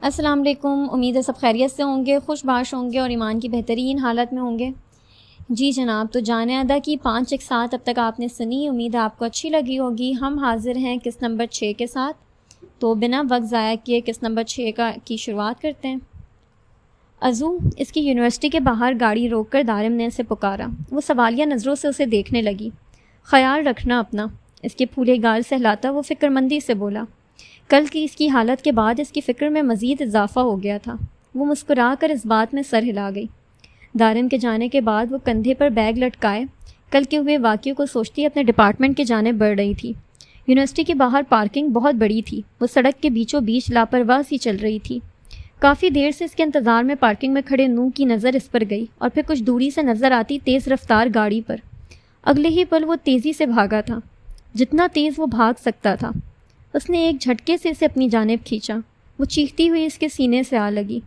السلام علیکم، امید ہے سب خیریت سے ہوں گے، خوش باش ہوں گے اور ایمان کی بہترین حالت میں ہوں گے۔ جی جناب، تو جانیں ادا کی 5 ایک ساتھ اب تک آپ نے سنی، امید ہے آپ کو اچھی لگی ہوگی۔ ہم حاضر ہیں قسط نمبر 6 کے ساتھ، تو بنا وقت ضائع کیے قسط نمبر 6 کی شروعات کرتے ہیں۔ عزو، اس کی یونیورسٹی کے باہر گاڑی روک کر دارم نے اسے پکارا۔ وہ سوالیہ نظروں سے اسے دیکھنے لگی۔ خیال رکھنا اپنا، اس کے پھولے گال سہلاتا وہ فکر مندی سے بولا۔ کل کی اس کی حالت کے بعد اس کی فکر میں مزید اضافہ ہو گیا تھا۔ وہ مسکرا کر اس بات میں سر ہلا گئی۔ دارم کے جانے کے بعد وہ کندھے پر بیگ لٹکائے کل کے ہوئے واقعے کو سوچتی اپنے ڈپارٹمنٹ کی جانب بڑھ رہی تھی۔ یونیورسٹی کے باہر پارکنگ بہت بڑی تھی، وہ سڑک کے بیچوں بیچ لاپرواہ سی چل رہی تھی۔ کافی دیر سے اس کے انتظار میں پارکنگ میں کھڑے نو کی نظر اس پر گئی اور پھر کچھ دوری سے نظر آتی تیز رفتار گاڑی پر۔ اگلے ہی پل وہ تیزی سے بھاگا تھا، جتنا تیز وہ بھاگ سکتا تھا۔ اس نے ایک جھٹکے سے اسے اپنی جانب کھینچا۔ وہ چیختی ہوئی اس کے سینے سے آ لگی۔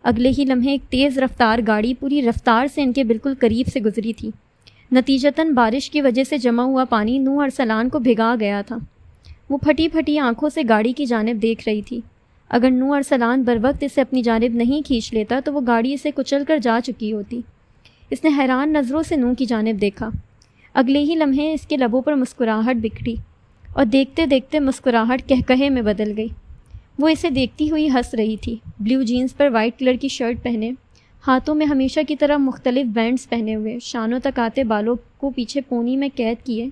اگلے ہی لمحے ایک تیز رفتار گاڑی پوری رفتار سے ان کے بالکل قریب سے گزری تھی۔ نتیجتاً بارش کی وجہ سے جمع ہوا پانی نور ارسلان کو بھگا گیا تھا۔ وہ پھٹی پھٹی آنکھوں سے گاڑی کی جانب دیکھ رہی تھی۔ اگر نور ارسلان بروقت اسے اپنی جانب نہیں کھینچ لیتا تو وہ گاڑی اسے کچل کر جا چکی ہوتی۔ اس نے حیران نظروں سے نور کی جانب دیکھا۔ اگلے ہی لمحے اس کے لبوں پر مسکراہٹ بکھری اور دیکھتے دیکھتے مسکراہٹ کہکہے میں بدل گئی۔ وہ اسے دیکھتی ہوئی ہنس رہی تھی، بلیو جینز پر وائٹ کلر کی شرٹ پہنے، ہاتھوں میں ہمیشہ کی طرح مختلف بینڈز پہنے ہوئے، شانوں تک آتے بالوں کو پیچھے پونی میں قید کیے۔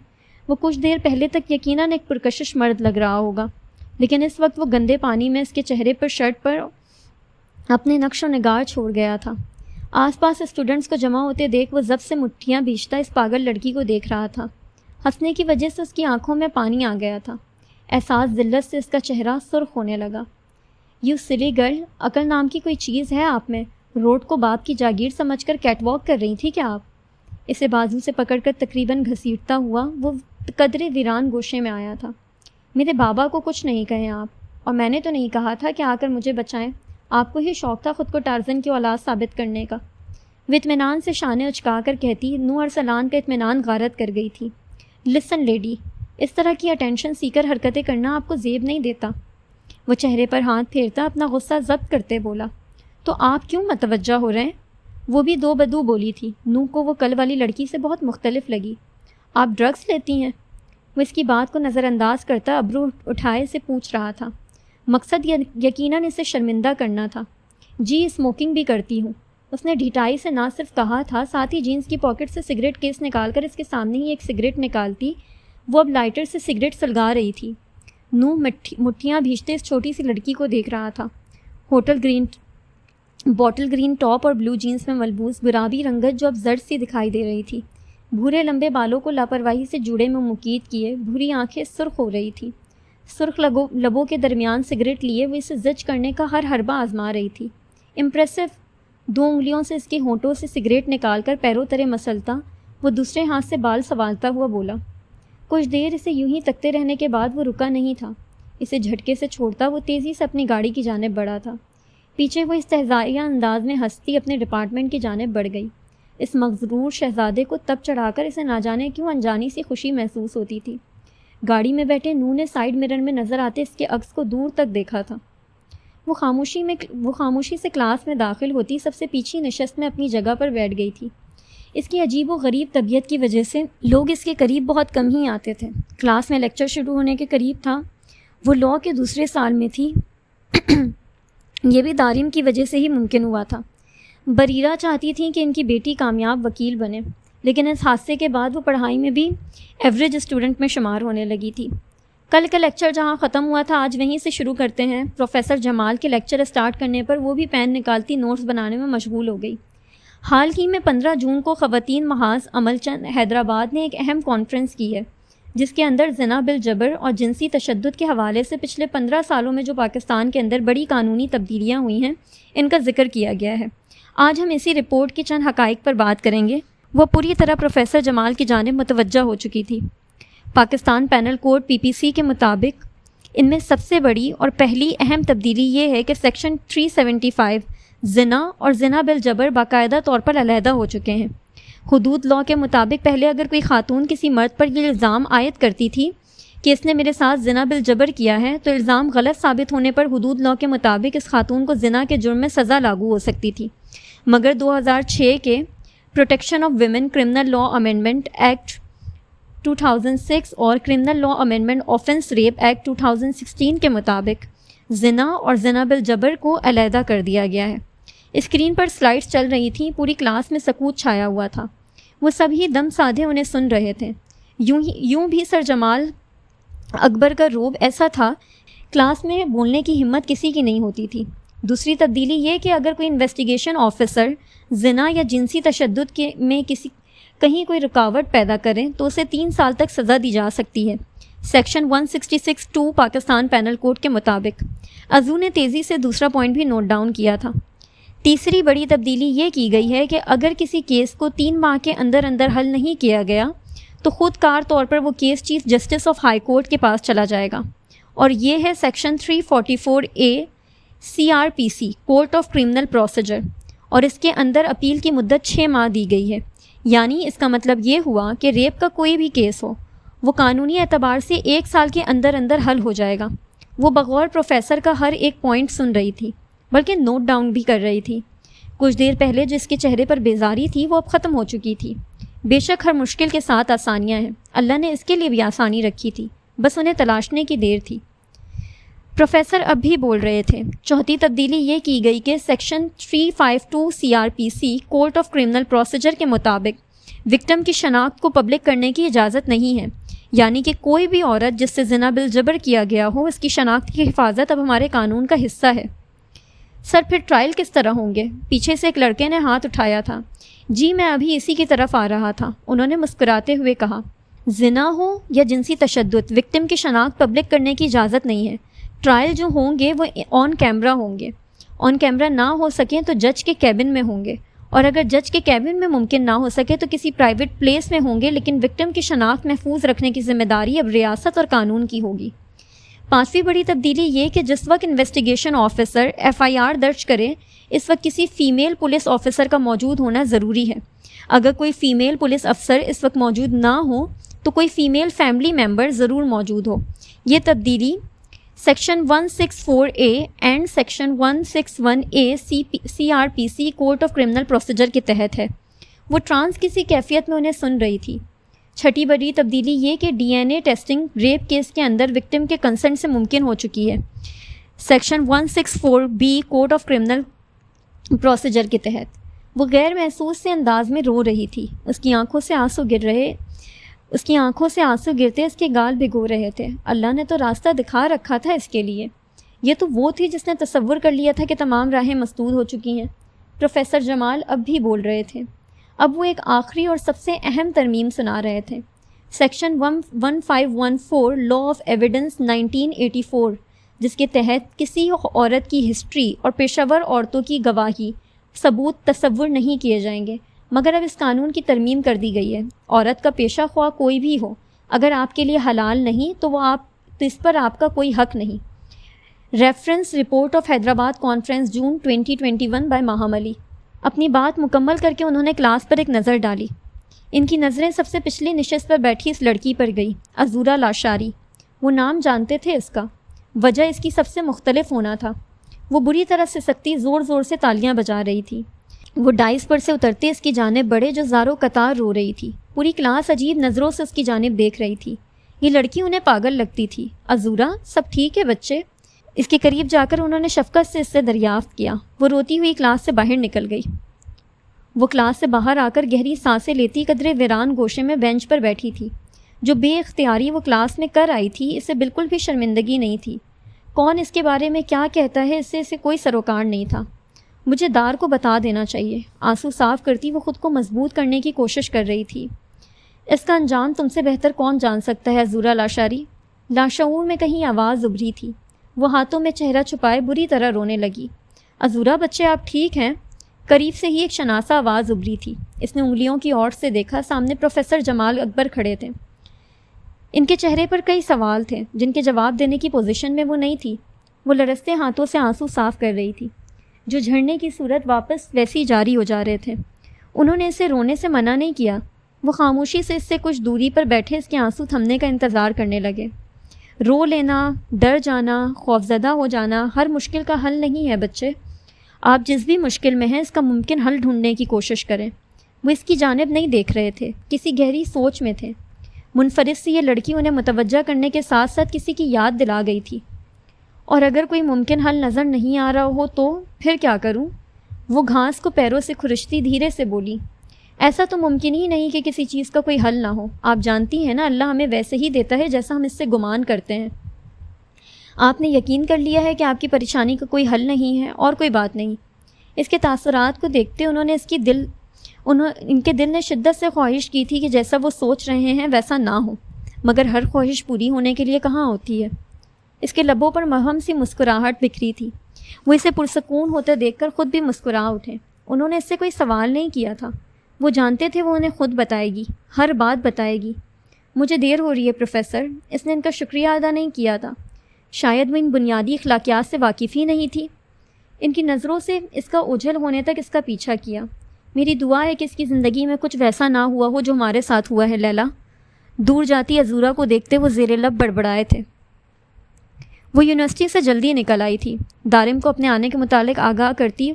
وہ کچھ دیر پہلے تک یقیناً ایک پرکشش مرد لگ رہا ہوگا، لیکن اس وقت وہ گندے پانی میں اس کے چہرے پر شرٹ پر اپنے نقش و نگار چھوڑ گیا تھا۔ آس پاس اسٹوڈنٹس کو جمع ہوتے دیکھ وہ ضبط سے مٹھیاں بھیجتا اس پاگل لڑکی کو دیکھ رہا تھا۔ ہنسنے کی وجہ سے اس کی آنکھوں میں پانی آ گیا تھا۔ احساس ذلت سے اس کا چہرہ سرخ ہونے لگا۔ یو سلی گرل، عقل نام کی کوئی چیز ہے آپ میں؟ روڈ کو باپ کی جاگیر سمجھ کر کیٹ واک کر رہی تھی کیا آپ؟ اسے بازو سے پکڑ کر تقریباً گھسیٹتا ہوا وہ قدرے ویران گوشے میں آیا تھا۔ میرے بابا کو کچھ نہیں کہیں آپ، اور میں نے تو نہیں کہا تھا کہ آ کر مجھے بچائیں۔ آپ کو ہی شوق تھا خود کو ٹارزن کی اولاد ثابت کرنے کا۔ وہ اطمینان سے شانے اچکا کر کہتی، نور ارسلان کا اطمینان غارت کر گئی تھی۔ لسن لیڈی، اس طرح کی اٹینشن سیکر حرکتیں کرنا آپ کو زیب نہیں دیتا۔ وہ چہرے پر ہاتھ پھیرتا اپنا غصہ ضبط کرتے بولا، تو آپ کیوں متوجہ ہو رہے ہیں؟ وہ بھی دو بدو بولی تھی۔ نو کو وہ کل والی لڑکی سے بہت مختلف لگی۔ آپ ڈرگس لیتی ہیں؟ وہ اس کی بات کو نظر انداز کرتا ابرو اٹھائے سے پوچھ رہا تھا۔ مقصد یقیناً اسے شرمندہ کرنا تھا۔ جی، اسموکنگ بھی کرتی ہوں، اس نے ڈھٹائی سے نہ صرف کہا تھا، ساتھ ہی جینس کی پاکٹ سے سگریٹ کیس نکال کر اس کے سامنے ہی ایک سگریٹ نکالتی وہ اب لائٹر سے سگریٹ سلگا رہی تھی۔ نو مٹھیاں بھیجتے اس چھوٹی سی لڑکی کو دیکھ رہا تھا۔ باٹل گرین ٹاپ اور بلو جینس میں ملبوس گلابی رنگت جو اب زرد سی دکھائی دے رہی تھی۔ بھورے لمبے بالوں کو لاپرواہی سے جوڑے میں مقید کیے بھوری آنکھیں سرخ ہو رہی تھی۔ سرخ لبوں کے درمیان سگریٹ لیے وہ اسے زج کرنے کا ہر حربہ آزما رہی تھی۔ امپریسو۔ 2 انگلیوں سے اس کے ہونٹوں سے سگریٹ نکال کر پیروں ترے مسلتا وہ دوسرے ہاتھ سے بال سنوالتا ہوا بولا۔ کچھ دیر اسے یوں ہی تکتے رہنے کے بعد وہ رکا نہیں تھا۔ اسے جھٹکے سے چھوڑتا وہ تیزی سے اپنی گاڑی کی جانب بڑھا تھا۔ پیچھے وہ استہزائیہ انداز میں ہنستی اپنے ڈپارٹمنٹ کی جانب بڑھ گئی۔ اس مغرور شہزادے کو تب چڑھا کر اسے نہ جانے کیوں انجانی سی خوشی محسوس ہوتی تھی۔ گاڑی میں بیٹھے نو نے سائیڈ مرر میں نظر آتے اس کے عکس کو دور تک دیکھا تھا۔ وہ خاموشی سے کلاس میں داخل ہوتی سب سے پیچھے نشست میں اپنی جگہ پر بیٹھ گئی تھی۔ اس کی عجیب و غریب طبیعت کی وجہ سے لوگ اس کے قریب بہت کم ہی آتے تھے۔ کلاس میں لیکچر شروع ہونے کے قریب تھا۔ وہ لاء کے دوسرے سال میں تھی۔ یہ بھی دارم کی وجہ سے ہی ممکن ہوا تھا۔ بریرہ چاہتی تھیں کہ ان کی بیٹی کامیاب وکیل بنے، لیکن اس حادثے کے بعد وہ پڑھائی میں بھی ایوریج اسٹوڈنٹ میں شمار ہونے لگی تھی۔ کل کا لیکچر جہاں ختم ہوا تھا آج وہیں سے شروع کرتے ہیں۔ پروفیسر جمال کے لیکچر اسٹارٹ کرنے پر وہ بھی پین نکالتی نوٹس بنانے میں مشغول ہو گئی۔ حال ہی میں 15 جون کو خواتین محاذ عمل چند حیدرآباد نے ایک اہم کانفرنس کی ہے، جس کے اندر زنا بالجبر اور جنسی تشدد کے حوالے سے پچھلے 15 سالوں میں جو پاکستان کے اندر بڑی قانونی تبدیلیاں ہوئی ہیں ان کا ذکر کیا گیا ہے۔ آج ہم اسی رپورٹ کے چند حقائق پر بات کریں گے۔ وہ پوری طرح پروفیسر جمال کی جانب متوجہ ہو چکی تھی۔ پاکستان پینل کوڈ PPC کے مطابق ان میں سب سے بڑی اور پہلی اہم تبدیلی یہ ہے کہ سیکشن 375 زنا اور زنا بالجبر باقاعدہ طور پر علیحدہ ہو چکے ہیں۔ حدود لاء کے مطابق پہلے اگر کوئی خاتون کسی مرد پر یہ الزام عائد کرتی تھی کہ اس نے میرے ساتھ زنا بالجبر کیا ہے تو الزام غلط ثابت ہونے پر حدود لاء کے مطابق اس خاتون کو زنا کے جرم میں سزا لاگو ہو سکتی تھی، مگر 2006 کے protection of women criminal law amendment act 2006 اور criminal law amendment offence rape act 2016 کے مطابق زنا اور زنا بالجبر کو علیحدہ کر دیا گیا ہے۔ اسکرین پر سلائڈز چل رہی تھیں، پوری کلاس میں سکوت چھایا ہوا تھا، وہ سبھی دم سادھے انہیں سن رہے تھے۔ یوں بھی سر جمال اکبر کا روب ایسا تھا، کلاس میں بولنے کی ہمت کسی کی نہیں ہوتی تھی۔ دوسری تبدیلی یہ کہ اگر کوئی انویسٹیگیشن آفیسر زنا یا جنسی تشدد میں کہیں کوئی رکاوٹ پیدا کرے تو اسے 3 سال تک سزا دی جا سکتی ہے، سیکشن 166(2) پاکستان پینل کوڈ کے مطابق۔ عزو نے تیزی سے دوسرا پوائنٹ بھی نوٹ ڈاؤن کیا تھا۔ تیسری بڑی تبدیلی یہ کی گئی ہے کہ اگر کسی کیس کو 3 ماہ کے اندر حل نہیں کیا گیا تو خود کار طور پر وہ case chief justice of high court کے پاس چلا جائے گا، اور یہ ہے section 344A CRPC court of criminal procedure, اور اس کے اندر اپیل کی مدت 6 ماہ دی گئی ہے۔ یعنی اس کا مطلب یہ ہوا کہ ریپ کا کوئی بھی کیس ہو وہ قانونی اعتبار سے 1 سال کے اندر حل ہو جائے گا۔ وہ بغور پروفیسر کا ہر ایک پوائنٹ سن رہی تھی، بلکہ نوٹ ڈاؤن بھی کر رہی تھی۔ کچھ دیر پہلے جس کے چہرے پر بیزاری تھی وہ اب ختم ہو چکی تھی۔ بے شک ہر مشکل کے ساتھ آسانیاں ہیں، اللہ نے اس کے لیے بھی آسانی رکھی تھی، بس انہیں تلاشنے کی دیر تھی۔ پروفیسر اب بھی بول رہے تھے۔ چوتھی تبدیلی یہ کی گئی کہ section 352 CRPC court of criminal procedure کے مطابق وکٹم کی شناخت کو پبلک کرنے کی اجازت نہیں ہے، یعنی کہ کوئی بھی عورت جس سے زنا بالجبر کیا گیا ہو اس کی شناخت کی حفاظت اب ہمارے قانون کا حصہ ہے۔ سر پھر ٹرائل کس طرح ہوں گے؟ پیچھے سے ایک لڑکے نے ہاتھ اٹھایا تھا۔ جی میں ابھی اسی کی طرف آ رہا تھا، انہوں نے مسکراتے ہوئے کہا۔ زنا ہو یا جنسی تشدد، وکٹم کی شناخت پبلک کرنے کی اجازت نہیں ہے۔ ٹرائل جو ہوں گے وہ آن کیمرہ ہوں گے، آن کیمرہ نہ ہو سکیں تو جج کے کیبن میں ہوں گے، اور اگر جج کے کیبن میں ممکن نہ ہو سکے تو کسی پرائیویٹ پلیس میں ہوں گے، لیکن وکٹم کی شناخت محفوظ رکھنے کی ذمہ داری اب ریاست اور قانون کی ہوگی۔ پانچویں بڑی تبدیلی یہ کہ جس وقت انویسٹیگیشن آفیسر FIR درج کرے اس وقت کسی فیمیل پولیس آفیسر کا موجود ہونا ضروری ہے۔ اگر کوئی فیمیل پولیس افسر اس وقت موجود نہ ہو تو کوئی فیمیل فیملی ممبر ضرور موجود ہو۔ یہ تبدیلی section 164A and section 161A CRPC court of criminal procedure کے تحت ہے۔ وہ ٹرانس کسی کیفیت میں انہیں سن رہی تھی۔ چھٹی بڑی تبدیلی یہ کہ DNA ٹیسٹنگ ریپ کیس کے اندر وکٹم کے کنسنٹ سے ممکن ہو چکی ہے، section 164B court of criminal procedure کے تحت۔ وہ غیر محسوس سے انداز میں رو رہی تھی، اس کی آنکھوں سے آنسو گرتے اس کے گال بھگو رہے تھے۔ اللہ نے تو راستہ دکھا رکھا تھا اس کے لیے۔ یہ تو وہ تھی جس نے تصور کر لیا تھا کہ تمام راہیں مسدود ہو چکی ہیں۔ پروفیسر جمال اب بھی بول رہے تھے۔ اب وہ ایک آخری اور سب سے اہم ترمیم سنا رہے تھے۔ سیکشن 1514 لا آف ایویڈنس 1984، جس کے تحت کسی عورت کی ہسٹری اور پیشہ ور عورتوں کی گواہی ثبوت تصور نہیں کیے جائیں گے، مگر اب اس قانون کی ترمیم کر دی گئی ہے۔ عورت کا پیشہ خواہ کوئی بھی ہو، اگر آپ کے لیے حلال نہیں تو اس پر آپ کا کوئی حق نہیں۔ Reference report of Hyderabad conference June 2021 by Maham Ali. اپنی بات مکمل کر کے انہوں نے کلاس پر ایک نظر ڈالی۔ ان کی نظریں سب سے پچھلی نشست پر بیٹھی اس لڑکی پر گئی، عزورہ لاشاری۔ وہ نام جانتے تھے اس کا، وجہ اس کی سب سے مختلف ہونا تھا۔ وہ بری طرح سے سکتی زور زور سے تالیاں بجا رہی تھی۔ وہ ڈائس پر سے اترتے اس کی جانب بڑھے جو زاروں قطار رو رہی تھی۔ پوری کلاس عجیب نظروں سے اس کی جانب دیکھ رہی تھی۔ یہ لڑکی انہیں پاگل لگتی تھی۔ عزورہ، سب ٹھیک ہے بچے؟ اس کے قریب جا کر انہوں نے شفقت سے اس سے دریافت کیا۔ وہ روتی ہوئی کلاس سے باہر نکل گئی۔ وہ کلاس سے باہر آ کر گہری سانسیں لیتی قدرے ویران گوشے میں بینچ پر بیٹھی تھی۔ جو بے اختیاری وہ کلاس میں کر آئی تھی اسے بالکل بھی شرمندگی نہیں تھی۔ کون اس کے بارے میں کیا کہتا ہے اسے کوئی سروکار نہیں تھا۔ مجھے دار کو بتا دینا چاہیے۔ آنسو صاف کرتی وہ خود کو مضبوط کرنے کی کوشش کر رہی تھی۔ اس کا انجام تم سے بہتر کون جان سکتا ہے عزورہ لاشاری؟ لاشعور میں کہیں آواز ابھری تھی۔ وہ ہاتھوں میں چہرہ چھپائے بری طرح رونے لگی۔ عزورہ بچے آپ ٹھیک ہیں؟ قریب سے ہی ایک شناسہ آواز ابھری تھی۔ اس نے انگلیوں کی اور سے دیکھا، سامنے پروفیسر جمال اکبر کھڑے تھے۔ ان کے چہرے پر کئی سوال تھے جن کے جواب دینے کی پوزیشن میں وہ نہیں تھی۔ وہ لرزتے ہاتھوں سے آنسو صاف کر رہی تھی، جو جھڑنے کی صورت واپس ویسی جاری ہو جا رہے تھے۔ انہوں نے اسے رونے سے منع نہیں کیا۔ وہ خاموشی سے اس سے کچھ دوری پر بیٹھے اس کے آنسو تھمنے کا انتظار کرنے لگے۔ رو لینا، ڈر جانا، خوفزدہ ہو جانا ہر مشکل کا حل نہیں ہے بچے۔ آپ جس بھی مشکل میں ہیں اس کا ممکن حل ڈھونڈنے کی کوشش کریں۔ وہ اس کی جانب نہیں دیکھ رہے تھے، کسی گہری سوچ میں تھے۔ منفرد سی یہ لڑکی انہیں متوجہ کرنے کے ساتھ ساتھ کسی کی یاد دلا گئی تھی۔ اور اگر کوئی ممکن حل نظر نہیں آ رہا ہو تو پھر کیا کروں؟ وہ گھاس کو پیروں سے کھرچتی دھیرے سے بولی۔ ایسا تو ممکن ہی نہیں کہ کسی چیز کا کوئی حل نہ ہو۔ آپ جانتی ہیں نا، اللہ ہمیں ویسے ہی دیتا ہے جیسا ہم اس سے گمان کرتے ہیں۔ آپ نے یقین کر لیا ہے کہ آپ کی پریشانی کا کوئی حل نہیں ہے اور کوئی بات نہیں۔ اس کے تاثرات کو دیکھتے ان کے دل نے شدت سے خواہش کی تھی کہ جیسا وہ سوچ رہے ہیں ویسا نہ ہو، مگر ہر خواہش پوری ہونے کے لیے کہاں ہوتی ہے۔ اس کے لبوں پر مرہم سی مسکراہٹ بکھری تھی۔ وہ اسے پرسکون ہوتے دیکھ کر خود بھی مسکرا اٹھے۔ انہوں نے اس سے کوئی سوال نہیں کیا تھا، وہ جانتے تھے وہ انہیں خود بتائے گی، ہر بات بتائے گی۔ مجھے دیر ہو رہی ہے پروفیسر، اس نے ان کا شکریہ ادا نہیں کیا تھا۔ شاید وہ ان بنیادی اخلاقیات سے واقف ہی نہیں تھی۔ ان کی نظروں سے اس کا اوجھل ہونے تک اس کا پیچھا کیا۔ میری دعا ہے کہ اس کی زندگی میں کچھ ویسا نہ ہوا ہو جو ہمارے ساتھ ہوا ہے لیلا۔ دور جاتی عزورہ کو دیکھتے وہ زیر لب بڑبڑائے تھے۔ وہ یونیورسٹی سے جلدی نکل آئی تھی، دارم کو اپنے آنے کے متعلق آگاہ کرتی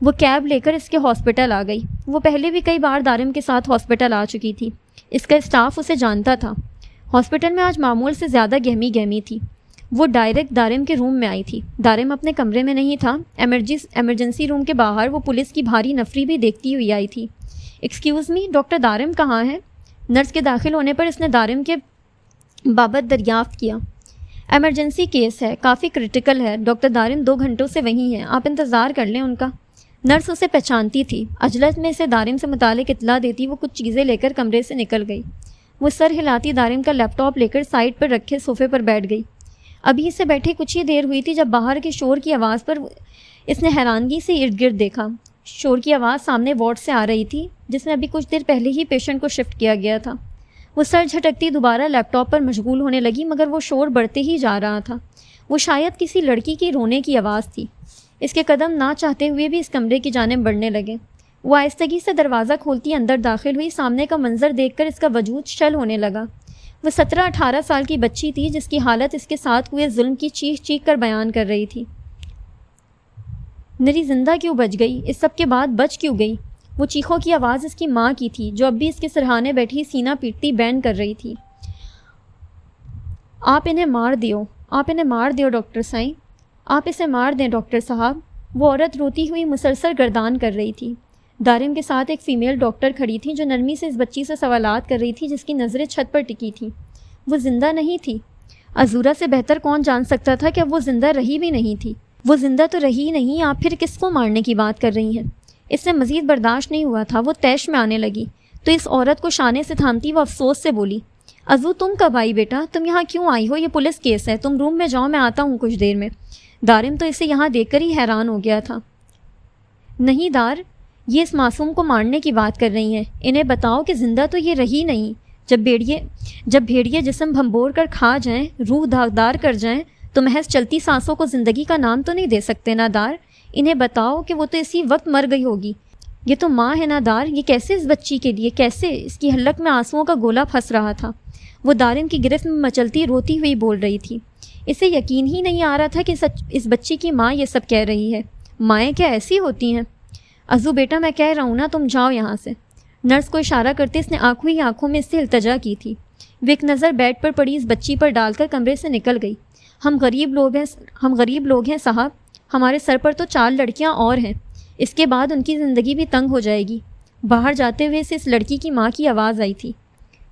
وہ کیب لے کر اس کے ہاسپٹل آ گئی۔ وہ پہلے بھی کئی بار دارم کے ساتھ ہاسپٹل آ چکی تھی، اس کا اسٹاف اسے جانتا تھا۔ ہاسپٹل میں آج معمول سے زیادہ گہمی تھی۔ وہ ڈائریکٹ دارم کے روم میں آئی تھی۔ دارم اپنے کمرے میں نہیں تھا۔ ایمرجنسی روم کے باہر وہ پولیس کی بھاری نفری بھی دیکھتی ہوئی آئی تھی۔ ایکسکیوز می، ڈاکٹر دارم کہاں ہے؟ نرس کے داخل ہونے پر اس نے دارم کے بابت دریافت کیا۔ ایمرجنسی کیس ہے، کافی کرٹیکل ہے، ڈاکٹر دارم 2 گھنٹوں سے وہیں ہیں، آپ انتظار کر لیں ان کا۔ نرس اسے پہچانتی تھی۔ عجلت میں اسے دارم سے متعلق اطلاع دیتی وہ کچھ چیزیں لے کر کمرے سے نکل گئی۔ وہ سر ہلاتی دارم کا لیپ ٹاپ لے کر سائڈ پر رکھے صوفے پر بیٹھ گئی۔ ابھی اسے بیٹھے کچھ ہی دیر ہوئی تھی جب باہر کے شور کی آواز پر اس نے حیرانگی سے ارد گرد دیکھا۔ شور کی آواز سامنے وارڈ سے آ رہی تھی جس میں ابھی کچھ دیر پہلے ہی پیشنٹ کو شفٹ کیا گیا تھا۔ وہ سر جھٹکتی دوبارہ لیپ ٹاپ پر مشغول ہونے لگی، مگر وہ شور بڑھتے ہی جا رہا تھا۔ وہ شاید کسی لڑکی کی رونے کی آواز تھی۔ اس کے قدم نہ چاہتے ہوئے بھی اس کمرے کی جانب بڑھنے لگے۔ وہ آہستگی سے دروازہ کھولتی اندر داخل ہوئی۔ سامنے کا منظر دیکھ کر اس کا وجود شل ہونے لگا۔ وہ 17-18 سال کی بچی تھی جس کی حالت اس کے ساتھ ہوئے ظلم کی چیخ چیخ کر بیان کر رہی تھی۔ نری زندہ کیوں بچ گئی؟ اس سب کے بعد بچ کیوں گئی؟ وہ چیخوں کی آواز اس کی ماں کی تھی جو اب بھی اس کے سرہانے بیٹھی سینہ پیٹتی بین کر رہی تھی۔ آپ انہیں مار دیو ڈاکٹر سائیں، آپ اسے مار دیں ڈاکٹر صاحب۔ وہ عورت روتی ہوئی مسلسل گردان کر رہی تھی۔ دارم کے ساتھ ایک فیمیل ڈاکٹر کھڑی تھی جو نرمی سے اس بچی سے سوالات کر رہی تھی جس کی نظریں چھت پر ٹکی تھیں۔ وہ زندہ نہیں تھی۔ عزورہ سے بہتر کون جان سکتا تھا کہ اب وہ زندہ رہی بھی نہیں تھی۔ وہ زندہ تو رہی نہیں، آپ پھر کس کو مارنے کی بات کر رہی ہیں؟ اس سے مزید برداشت نہیں ہوا تھا، وہ طیش میں آنے لگی تو اس عورت کو شانے سے تھامتی وہ افسوس سے بولی، عزو تم کب آئی بیٹا؟ تم یہاں کیوں آئی ہو؟ یہ پولیس کیس ہے، تم روم میں جاؤ، میں آتا ہوں کچھ دیر میں۔ دارم تو اسے یہاں دیکھ کر ہی حیران ہو گیا تھا۔ نہیں دار، یہ اس معصوم کو مارنے کی بات کر رہی ہیں، انہیں بتاؤ کہ زندہ تو یہ رہی نہیں۔ جب بھیڑیے جسم بھنبور کر کھا جائیں، روح داغدار کر جائیں تو محض چلتی سانسوں کو زندگی کا نام تو نہیں دے سکتے نا دار۔ انہیں بتاؤ کہ وہ تو اسی وقت مر گئی ہوگی۔ یہ تو ماں ہے نا دار، یہ کیسے اس بچی کے لیے، کیسے؟ اس کی حلق میں آنسوؤں کا گولا پھنس رہا تھا۔ وہ دارم کی گرفت میں مچلتی روتی ہوئی بول رہی تھی۔ اسے یقین ہی نہیں آ رہا تھا کہ اس بچی کی ماں یہ سب کہہ رہی ہے۔ مائیں کیا ایسی ہوتی ہیں؟ عزو بیٹا میں کہہ رہا ہوں نا، تم جاؤ یہاں سے۔ نرس کو اشارہ کرتے اس نے آنکھوں ہی آنکھوں میں اس سے التجا کی تھی۔ وہ ایک نظر بیڈ پر پڑی اس بچی پر ڈال کر کمرے سے نکل گئی۔ ہم غریب لوگ ہیں صاحب، ہمارے سر پر تو 4 لڑکیاں اور ہیں، اس کے بعد ان کی زندگی بھی تنگ ہو جائے گی۔ باہر جاتے ہوئے سے اس لڑکی کی ماں کی آواز آئی تھی۔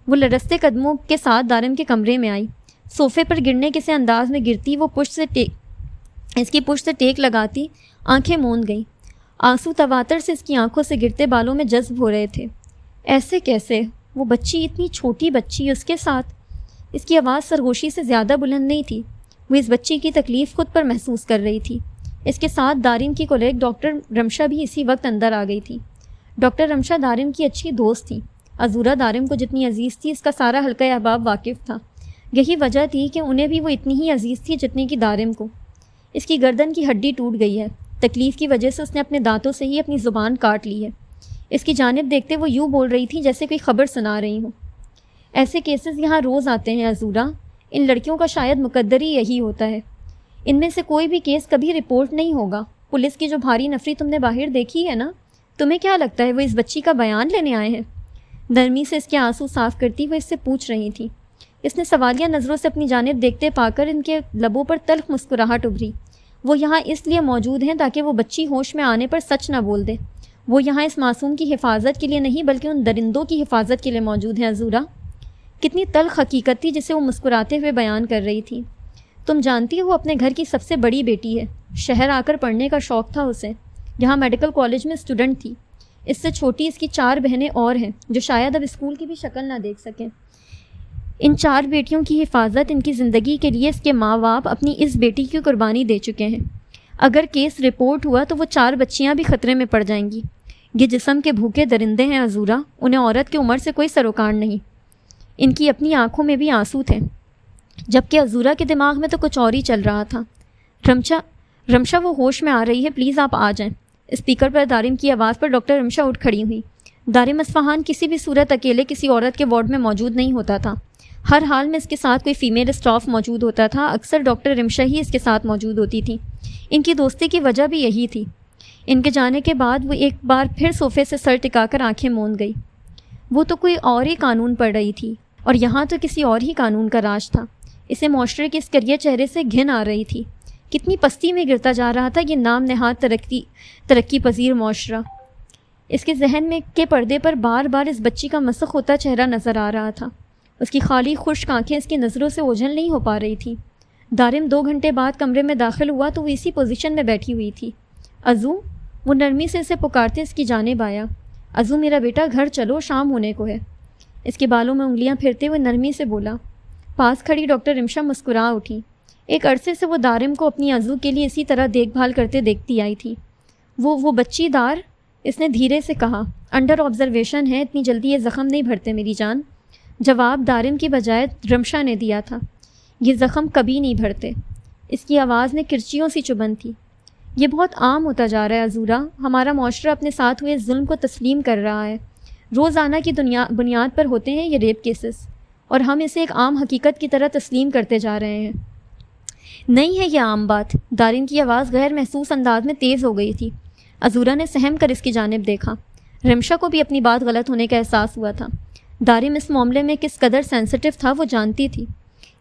وہ لرزتے قدموں کے ساتھ دارم کے کمرے میں آئی۔ صوفے پر گرنے کسی انداز میں گرتی وہ اس کی پشت سے ٹیک لگاتی آنکھیں موند گئیں۔ آنسو تواتر سے اس کی آنکھوں سے گرتے بالوں میں جذب ہو رہے تھے۔ ایسے کیسے؟ وہ بچی، اتنی چھوٹی بچی، اس کے ساتھ؟ اس کی آواز سرگوشی سے زیادہ بلند نہیں تھی۔ وہ اس بچی کی تکلیف خود پر محسوس کر رہی تھی۔ اس کے ساتھ دارم کی کولیگ ڈاکٹر رمشا بھی اسی وقت اندر آ گئی تھی۔ ڈاکٹر رمشا دارم کی اچھی دوست تھی۔ عزورہ دارم کو جتنی عزیز تھی اس کا سارا حلقہ احباب واقف تھا۔ یہی وجہ تھی کہ انہیں بھی وہ اتنی ہی عزیز تھی جتنی کہ دارم کو۔ اس کی گردن کی ہڈی ٹوٹ گئی ہے، تکلیف کی وجہ سے اس نے اپنے دانتوں سے ہی اپنی زبان کاٹ لی ہے۔ اس کی جانب دیکھتے وہ یوں بول رہی تھی جیسے کوئی خبر سنا رہی ہوں۔ ایسے کیسز یہاں روز آتے ہیں عزورہ، ان لڑکیوں کا شاید مقدر ہی یہی ہوتا ہے. ان میں سے کوئی بھی کیس کبھی رپورٹ نہیں ہوگا. پولیس کی جو بھاری نفری تم نے باہر دیکھی ہے نا، تمہیں کیا لگتا ہے وہ اس بچی کا بیان لینے آئے ہیں؟ نرمی سے اس کے آنسو صاف کرتی وہ اس سے پوچھ رہی تھی. اس نے سوالیہ نظروں سے اپنی جانب دیکھتے پا کر ان کے لبوں پر تلخ مسکراہٹ ابھری. وہ یہاں اس لیے موجود ہیں تاکہ وہ بچی ہوش میں آنے پر سچ نہ بول دے. وہ یہاں اس معصوم کی حفاظت کے لیے نہیں بلکہ ان درندوں کی حفاظت کے لیے موجود ہیں. عزورہ، کتنی تلخ حقیقت تھی جسے وہ مسکراتے ہوئے بیان کر رہی تھی. تم جانتی ہو وہ اپنے گھر کی سب سے بڑی بیٹی ہے. شہر آ کر پڑھنے کا شوق تھا اسے. یہاں میڈیکل کالج میں اسٹوڈنٹ تھی. اس سے چھوٹی اس کی 4 بہنیں اور ہیں جو شاید اب اسکول کی بھی شکل نہ دیکھ سکیں. ان 4 بیٹیوں کی حفاظت، ان کی زندگی کے لیے اس کے ماں باپ اپنی اس بیٹی کی قربانی دے چکے ہیں. اگر کیس رپورٹ ہوا تو وہ 4 بچیاں بھی خطرے میں پڑ جائیں گی. یہ جسم کے بھوکے درندے ہیں عزورہ، انہیں عورت کی عمر سے کوئی سروکار نہیں. ان کی اپنی آنکھوں میں بھی آنسو تھے، جبکہ عزورہ کے دماغ میں تو کچھ اور ہی چل رہا تھا. رمشا وہ ہوش میں آ رہی ہے، پلیز آپ آ جائیں. اسپیکر پر دارم کی آواز پر ڈاکٹر رمشا اٹھ کھڑی ہوئی. دارم اصفہان کسی بھی صورت اکیلے کسی عورت کے وارڈ میں موجود نہیں ہوتا تھا. ہر حال میں اس کے ساتھ کوئی فیمیل اسٹاف موجود ہوتا تھا. اکثر ڈاکٹر رمشا ہی اس کے ساتھ موجود ہوتی تھی. ان کی دوستی کی وجہ بھی یہی تھی. ان کے جانے کے بعد وہ ایک بار پھر صوفے سے سر ٹکا کر آنکھیں موند گئی. وہ تو کوئی اور ہی قانون پڑھ رہی تھی، اور یہاں تو کسی اور ہی قانون کا راج تھا. اسے معاشرے کے اس کریے چہرے سے گھن آ رہی تھی. کتنی پستی میں گرتا جا رہا تھا یہ نام نہاد ترقی پذیر معاشرہ. اس کے ذہن میں کے پردے پر بار بار اس بچی کا مسخ ہوتا چہرہ نظر آ رہا تھا. اس کی خالی خشک آنکھیں اس کی نظروں سے اوجھل نہیں ہو پا رہی تھی. دارم 2 گھنٹے بعد کمرے میں داخل ہوا تو وہ اسی پوزیشن میں بیٹھی ہوئی تھی. عزو، وہ نرمی سے اسے پکارتے اس کی جانب آیا. عزو میرا بیٹا، گھر چلو، شام ہونے کو ہے. اس کے بالوں میں انگلیاں پھرتے ہوئے نرمی سے بولا. پاس کھڑی ڈاکٹر رمشا مسکرا اٹھی. ایک عرصے سے وہ دارم کو اپنی عزو کے لیے اسی طرح دیکھ بھال کرتے دیکھتی آئی تھی. وہ بچی دار، اس نے دھیرے سے کہا. انڈر آبزرویشن ہے، اتنی جلدی یہ زخم نہیں بھرتے میری جان. جواب دارم کی بجائے رمشا نے دیا تھا. یہ زخم کبھی نہیں بھرتے. اس کی آواز میں کرچیوں سی چبھن تھی. یہ بہت عام ہوتا جا رہا ہے عزورہ. ہمارا معاشرہ اپنے ساتھ ہوئے ظلم کو تسلیم کر رہا ہے. روزانہ کی بنیاد پر ہوتے ہیں یہ ریپ کیسز، اور ہم اسے ایک عام حقیقت کی طرح تسلیم کرتے جا رہے ہیں. نہیں ہے یہ عام بات. دارم کی آواز غیر محسوس انداز میں تیز ہو گئی تھی. عزورہ نے سہم کر اس کی جانب دیکھا. رمشا کو بھی اپنی بات غلط ہونے کا احساس ہوا تھا. دارم اس معاملے میں کس قدر سینسٹیو تھا وہ جانتی تھی.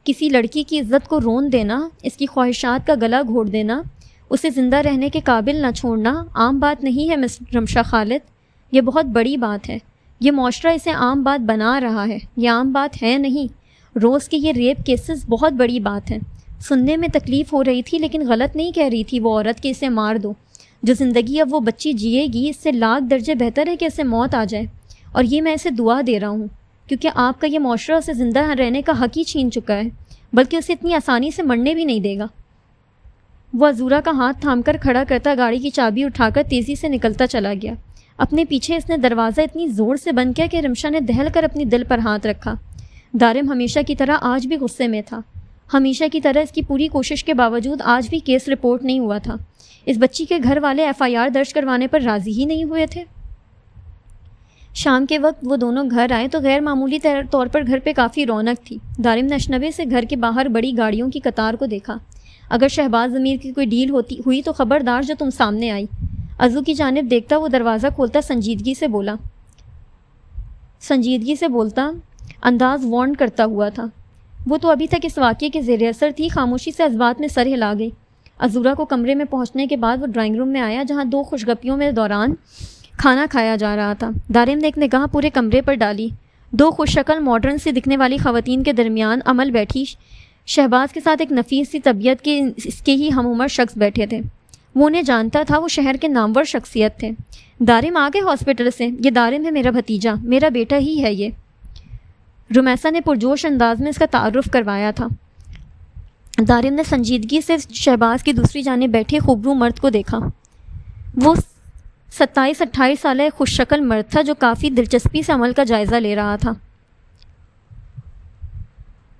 کسی لڑکی کی عزت کو رون دینا، اس کی خواہشات کا گلا گھونٹ دینا، اسے زندہ رہنے کے قابل نہ چھوڑنا عام بات نہیں ہے مس رمشا خالد. یہ بہت بڑی بات ہے. یہ معاشرہ اسے عام بات بنا رہا ہے. یہ عام بات ہے نہیں. روز کے یہ ریپ کیسز بہت بڑی بات ہے. سننے میں تکلیف ہو رہی تھی لیکن غلط نہیں کہہ رہی تھی وہ عورت کہ اسے مار دو. جو زندگی اب وہ بچی جیے گی اس سے لاکھ درجے بہتر ہے کہ اسے موت آ جائے. اور یہ میں اسے دعا دے رہا ہوں کیونکہ آپ کا یہ معاشرہ اسے زندہ رہنے کا حق ہی چھین چکا ہے، بلکہ اسے اتنی آسانی سے مرنے بھی نہیں دے گا. وہ عزورہ کا ہاتھ تھام کر کھڑا کرتا گاڑی کی چابی اٹھا کر تیزی سے نکلتا چلا گیا. اپنے پیچھے اس نے دروازہ اتنی زور سے بند کیا کہ رمشا نے دہل کر اپنی دل پر ہاتھ رکھا. دارم ہمیشہ کی طرح آج بھی غصے میں تھا. ہمیشہ کی طرح اس کی پوری کوشش کے باوجود آج بھی کیس رپورٹ نہیں ہوا تھا. اس بچی کے گھر والے FIR درج کروانے پر راضی ہی نہیں ہوئے تھے. شام کے وقت وہ دونوں گھر آئے تو غیر معمولی طور پر گھر پہ کافی رونق تھی. دارم نے اشنبے سے گھر کے باہر بڑی گاڑیوں کی قطار کو دیکھا. اگر شہباز ضمیر کی کوئی ڈیل ہوئی تو خبردار جو تم سامنے آئی. عزو کی جانب دیکھتا وہ دروازہ کھولتا سنجیدگی سے بولتا انداز وارن کرتا ہوا تھا. وہ تو ابھی تک اس واقعے کے زیر اثر تھی. خاموشی سے اسبات میں سر ہلا گئی. عزورہ کو کمرے میں پہنچنے کے بعد وہ ڈرائنگ روم میں آیا جہاں 2 خوشگپیوں میں دوران کھانا کھایا جا رہا تھا. دارم نے ایک نگاہ پورے کمرے پر ڈالی. 2 خوش شکل ماڈرن سی دکھنے والی خواتین کے درمیان عمل بیٹھی شہباز کے ساتھ ایک نفیس سی طبیعت کے اس کے ہی ہم عمر شخص بیٹھے تھے. وہ انہیں جانتا تھا. وہ شہر کے نامور شخصیت تھے. دارم آ گئے ہاسپٹل سے. یہ دارم ہے، میرا بھتیجا، میرا بیٹا ہی ہے یہ. رمیسا نے پرجوش انداز میں اس کا تعارف کروایا تھا. دارم نے سنجیدگی سے شہباز کی دوسری جانب بیٹھے خوبرو مرد کو دیکھا. وہ 27-28 سالہ خوش شکل مرد تھا جو کافی دلچسپی سے عمل کا جائزہ لے رہا تھا.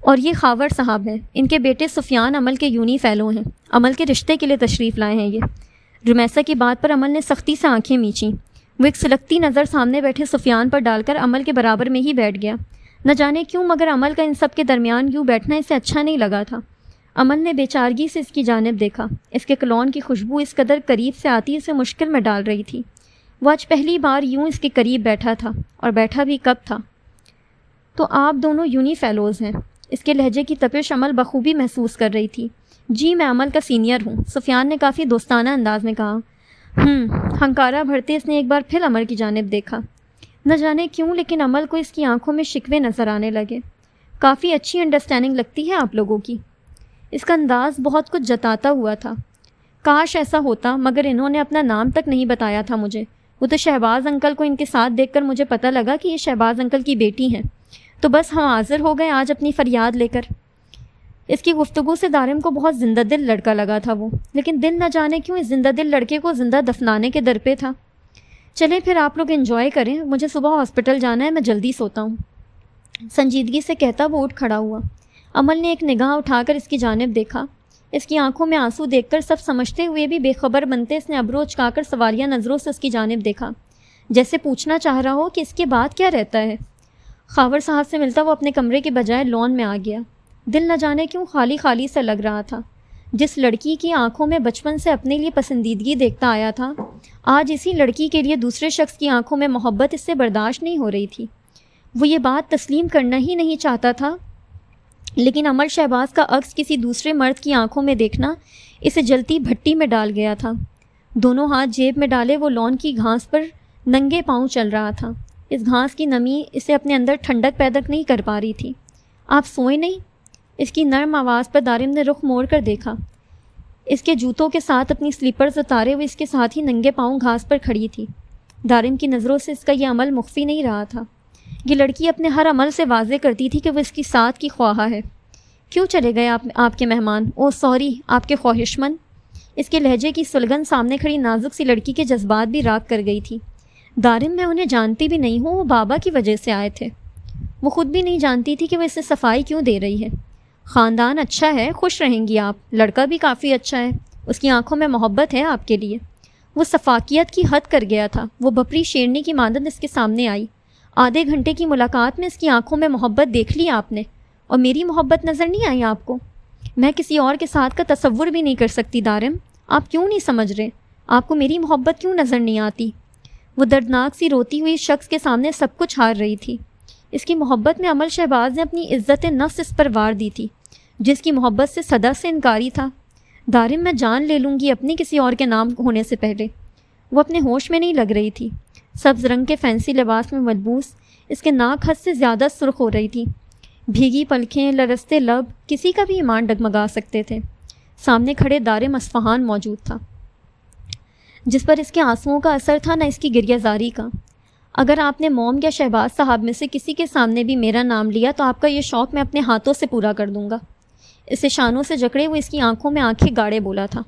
اور یہ خاور صاحب ہیں. ان کے بیٹے سفیان عمل کے یونی فیلو ہیں. عمل کے رشتے کے لیے تشریف لائے ہیں یہ. رمیسا کی بات پر عمل نے سختی سے آنکھیں میچیں. وہ ایک سلگتی نظر سامنے بیٹھے سفیان پر ڈال کر عمل کے برابر میں ہی بیٹھ گیا. نہ جانے کیوں مگر عمل کا ان سب کے درمیان یوں بیٹھنا اسے اچھا نہیں لگا تھا۔ عمل نے بے چارگی سے اس کی جانب دیکھا۔ اس کے کلون کی خوشبو اس قدر قریب سے آتی اسے مشکل میں ڈال رہی تھی۔ وہ آج پہلی بار یوں اس کے قریب بیٹھا تھا، اور بیٹھا بھی کب تھا۔ تو آپ دونوں یونی فیلوز ہیں؟ اس کے لہجے کی تپش عمل بخوبی محسوس کر رہی تھی۔ جی میں عمل کا سینئر ہوں، سفیان نے کافی دوستانہ انداز میں کہا۔ ہنکارا بھرتے اس نے ایک بار پھر عمل کی جانب دیکھا۔ نہ جانے کیوں لیکن عمل کو اس کی آنکھوں میں شکوے نظر آنے لگے۔ کافی اچھی انڈرسٹینڈنگ لگتی ہے آپ لوگوں کی۔ اس کا انداز بہت کچھ جتاتا ہوا تھا۔ کاش ایسا ہوتا، مگر انہوں نے اپنا نام تک نہیں بتایا تھا مجھے۔ وہ تو شہباز انکل کو ان کے ساتھ دیکھ کر مجھے پتہ لگا کہ یہ شہباز انکل کی بیٹی ہیں، تو بس ہم حاضر ہو گئے آج اپنی فریاد لے کر۔ اس کی گفتگو سے دارم کو بہت زندہ دل لڑکا لگا تھا وہ، لیکن دل نہ جانے کیوں اس زندہ دل لڑکے کو زندہ دفنانے کے در پہ تھا۔ چلے پھر آپ لوگ انجوائے کریں، مجھے صبح ہاسپٹل جانا ہے، میں جلدی سوتا ہوں، سنجیدگی سے کہتا وہ اٹھ کھڑا ہوا۔ عمل نے ایک نگاہ اٹھا کر اس کی جانب دیکھا۔ اس کی آنکھوں میں آنسو دیکھ کر سب سمجھتے ہوئے بھی بے خبر بنتے اس نے ابرو اچکا کر سوالیہ نظروں سے اس کی جانب دیکھا، جیسے پوچھنا چاہ رہا ہو کہ اس کے بعد کیا رہتا ہے۔ خاور صاحب سے ملتا وہ اپنے کمرے کے بجائے لان میں آ گیا۔ دل نہ جانے کیوں خالی خالی سے لگ رہا تھا۔ جس لڑکی کی آنکھوں میں بچپن سے اپنے لیے پسندیدگی دیکھتا آیا تھا، آج اسی لڑکی کے لیے دوسرے شخص کی آنکھوں میں محبت اس سے برداشت نہیں ہو رہی تھی۔ وہ یہ بات تسلیم کرنا ہی نہیں چاہتا تھا، لیکن عمل شہباز کا عکس کسی دوسرے مرد کی آنکھوں میں دیکھنا اسے جلتی بھٹی میں ڈال گیا تھا۔ دونوں ہاتھ جیب میں ڈالے وہ لان کی گھاس پر ننگے پاؤں چل رہا تھا۔ اس گھاس کی نمی اسے اپنے اندر ٹھنڈک پیدا نہیں کر پا رہی تھی۔ آپ سوئے نہیں؟ اس کی نرم آواز پر دارم نے رخ موڑ کر دیکھا۔ اس کے جوتوں کے ساتھ اپنی سلیپرز اتارے ہوئے اس کے ساتھ ہی ننگے پاؤں گھاس پر کھڑی تھی۔ دارم کی نظروں سے اس کا یہ عمل مخفی نہیں رہا تھا۔ یہ لڑکی اپنے ہر عمل سے واضح کرتی تھی کہ وہ اس کی ساتھ کی خواہاں ہے۔ کیوں چلے گئے آپ کے مہمان؟ او سوری، آپ کے خواہش مند۔ اس کے لہجے کی سلگن سامنے کھڑی نازک سی لڑکی کے جذبات بھی راغ کر گئی تھی۔ دارم میں انہیں جانتی بھی نہیں ہوں، وہ بابا کی وجہ سے آئے تھے۔ وہ خود بھی نہیں جانتی تھی کہ وہ اسے صفائی کیوں دے رہی ہے۔ خاندان اچھا ہے، خوش رہیں گی آپ، لڑکا بھی کافی اچھا ہے، اس کی آنکھوں میں محبت ہے آپ کے لیے۔ وہ سفاکیت کی حد کر گیا تھا۔ وہ بپری شیرنی کی مانند اس کے سامنے آئی۔ آدھے گھنٹے کی ملاقات میں اس کی آنکھوں میں محبت دیکھ لی آپ نے، اور میری محبت نظر نہیں آئی آپ کو؟ میں کسی اور کے ساتھ کا تصور بھی نہیں کر سکتی دارم۔ آپ کیوں نہیں سمجھ رہے؟ آپ کو میری محبت کیوں نظر نہیں آتی؟ وہ دردناک سی روتی ہوئی شخص کے سامنے سب کچھ ہار رہی تھی۔ اس کی محبت میں عمل شہباز نے اپنی عزت نفس اس پر وار دی تھی، جس کی محبت سے صدا سے انکاری تھا۔ دارم میں جان لے لوں گی اپنی کسی اور کے نام ہونے سے پہلے۔ وہ اپنے ہوش میں نہیں لگ رہی تھی۔ سبز رنگ کے فینسی لباس میں ملبوس اس کے ناک حد سے زیادہ سرخ ہو رہی تھی۔ بھیگی پلکیں، لرزتے لب کسی کا بھی ایمان ڈگمگا سکتے تھے۔ سامنے کھڑے دارم اصفہان موجود تھا، جس پر اس کے آنسوؤں کا اثر تھا نہ اس کی گریہ زاری کا۔ اگر آپ نے موم یا شہباز صاحب میں سے کسی کے سامنے بھی میرا نام لیا تو آپ کا یہ شوق میں اپنے ہاتھوں سے پورا کر دوں گا۔ اسے شانوں سے جکڑے ہوئے اس کی آنکھوں میں آنکھیں گاڑے بولا تھا۔